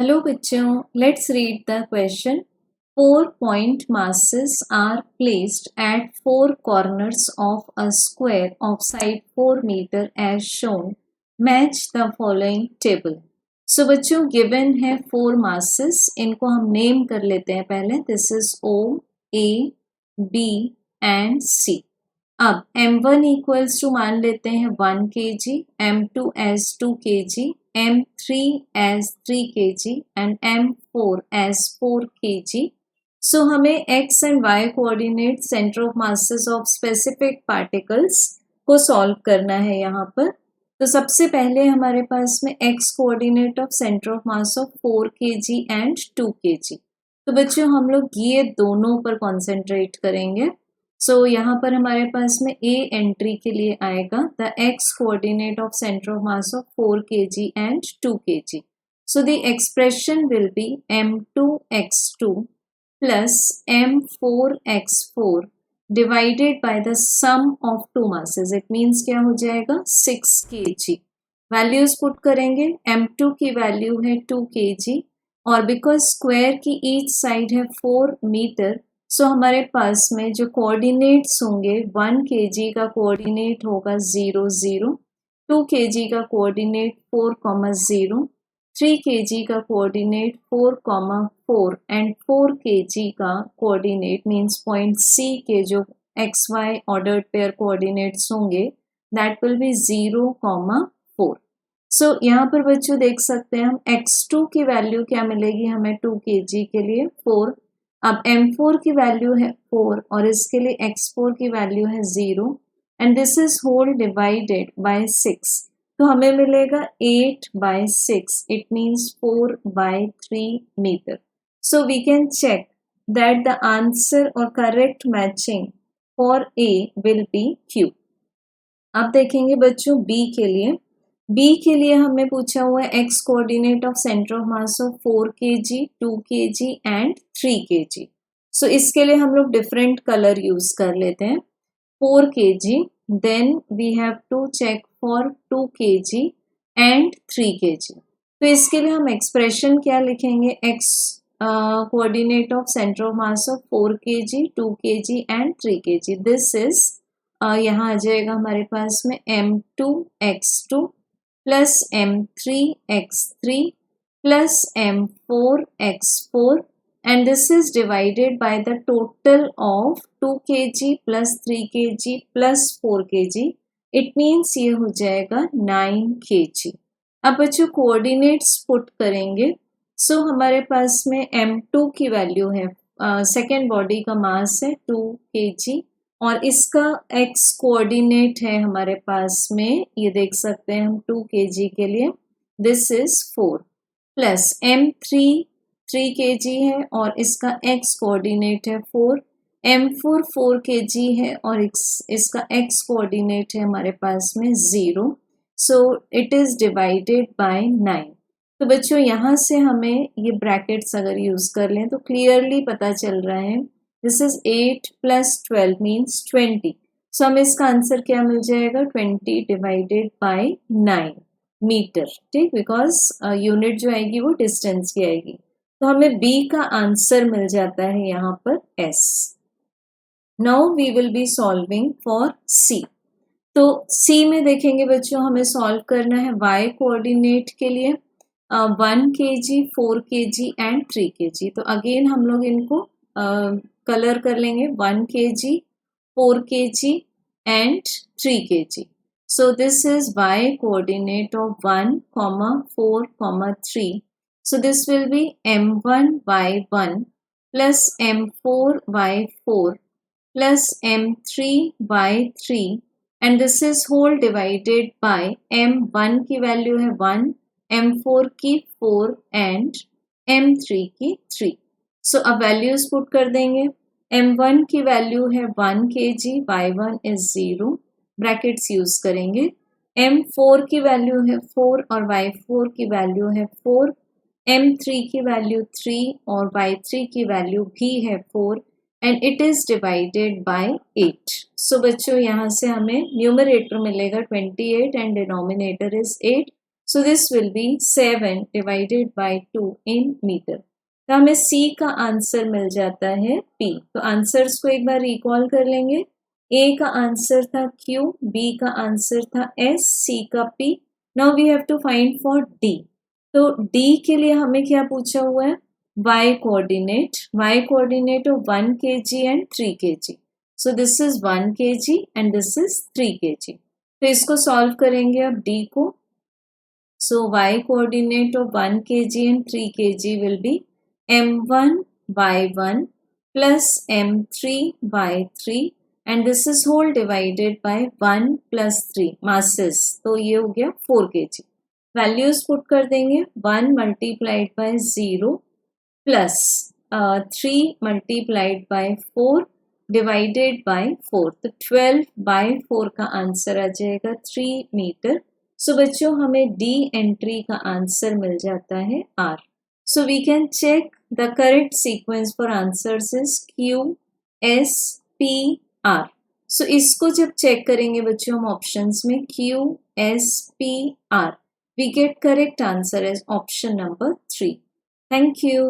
Hello bachcho, let's read the question. 4 point masses are placed at 4 corners of a square of side 4 meter as shown. Match the following table. So बच्चों given है 4 masses, इनको हम name कर लेते हैं पहले. This is O, A, B and C. अब M1 equals to मान लेते हैं 1 kg, M2 as 2 kg, M3 as 3 kg and M4 as 4 kg. So हमें x and y coordinate centre of masses of specific particles को solve करना है यहाँ पर. तो सबसे पहले हमारे पास में x coordinate of centre of mass of 4 kg and 2 kg. तो बच्चों हम लोग ये दोनों पर कॉन्सेंट्रेट करेंगे. सो यहाँ पर हमारे पास में A एंट्री के लिए आएगा the x coordinate of centre of mass of 4 kg and 2 kg. So the expression will be m2x2 plus m4x4 divided by the sum of two masses. It means क्या हो जाएगा 6 kg. वैल्यूज पुट करेंगे. m2 की value है 2 kg और because square की each side है 4 metre, सो हमारे पास में जो कोऑर्डिनेट्स होंगे 1 kg का कोऑर्डिनेट होगा 0 0, 2 kg का कोऑर्डिनेट 4 0, 3 kg का कोऑर्डिनेट 4 4 एंड 4 kg का कोऑर्डिनेट मींस पॉइंट C के जो XY ऑर्डर्ड पेयर कोऑर्डिनेट्स होंगे दैट विल बी 0 4. सो यहाँ पर बच्चों देख सकते हैं हम x2 की वैल्यू क्या मिलेगी हमें 2 kg के लिए 4. अब m4 की वैल्यू है 4 और इसके लिए x4 की वैल्यू है 0 and this is whole divided by 6. तो हमें मिलेगा 8/6. It means 4/3 metre. So we can check that the answer और correct matching for A will be Q. अब देखेंगे बच्चों B के लिए. B के लिए हमें पूछा हुआ है x coordinate of centre of mass of 4 kg, 2 kg and 3 kg. सो इसके लिए हम लोग डिफरेंट कलर यूज कर लेते हैं. 4 kg, then we have to check for 2 kg and 3 kg. तो इसके लिए हम एक्सप्रेशन क्या लिखेंगे x coordinate of centre of mass of 4 kg, 2 kg and 3 kg. This is यहाँ आ जाएगा हमारे पास में m2x2 plus m3x3 plus m4x4 and this is divided by the total of 2 kg plus 3 kg plus 4 kg. It means ये हो जाएगा 9 kg. अब बच्चों coordinates put करेंगे. सो हमारे पास में m2 की वैल्यू है सेकेंड बॉडी का मास है 2 kg और इसका x कोऑर्डिनेट है हमारे पास में ये देख सकते हैं हम 2 kg के लिए this is 4 plus m3 3 kg है और इसका x कोऑर्डिनेट है 4, m4 4 kg है और इसका x कोऑर्डिनेट है हमारे पास में 0. So it is divided bye 9. तो बच्चों यहाँ से हमें ये ब्रैकेट्स अगर यूज कर लें तो क्लियरली पता चल रहा है दिस इज 8 plus 12 मीन्स 20. सो हमें इसका आंसर क्या मिल जाएगा 20 डिवाइडेड बाय 9 मीटर. ठीक, बिकॉज यूनिट जो आएगी वो डिस्टेंस की आएगी. तो हमें B का आंसर मिल जाता है यहाँ पर S. Now we will be solving for C. तो C में देखेंगे बच्चों हमें सॉल्व करना है y कोऑर्डिनेट के लिए 1 kg, 4 kg एंड 3 kg. तो अगेन हम लोग इनको कलर कर लेंगे 1 kg, 4 kg and 3 kg. So this is y coordinate of 1, 4, 3. So this will be m1y1 plus m4y4 plus m3y3 and this is whole divided by m1 की value है 1, m4 की 4 and m3 की 3. सो अब values put कर देंगे. m1 की value है 1 kg, y1 is 0, brackets use करेंगे. m4 की वैल्यू है 4 और y4 की वैल्यू है 4, m3 की वैल्यू 3 और y3 की वैल्यू भी है 4 and it is divided by 8. So बच्चों यहाँ से हमें न्यूमरेटर मिलेगा 28 and denominator is 8. So this will be 7 divided by 2 in metre. तो हमें C का आंसर मिल जाता है P। तो आंसर्स को एक बार रिकॉल कर लेंगे। A का आंसर था Q, B का आंसर था S, C का P। Now we have to find for D। तो D के लिए हमें क्या पूछा हुआ है? Y coordinate of 1 kg and 3 kg. So this is 1 kg and this is 3 kg. तो इसको सॉल्व करेंगे अब D को। So Y coordinate of 1 kg and 3 kg will be M1 Y1 plus M3 Y3 and this is whole divided by 1 plus 3 masses. तो ये हो गया 4 kg। Values put कर देंगे। 1 multiplied by 0 plus 3 multiplied by 4 divided by 4। तो 12 bye 4 का answer आ जाएगा 3 metre. So बच्चों हमें डी एंट्री का आंसर मिल जाता है R। So we can check the correct sequence for answers is Q S P R। सो इसको जब चेक करेंगे बच्चों हम ऑप्शंस में Q S P R, we get correct answer as option number 3. Thank you.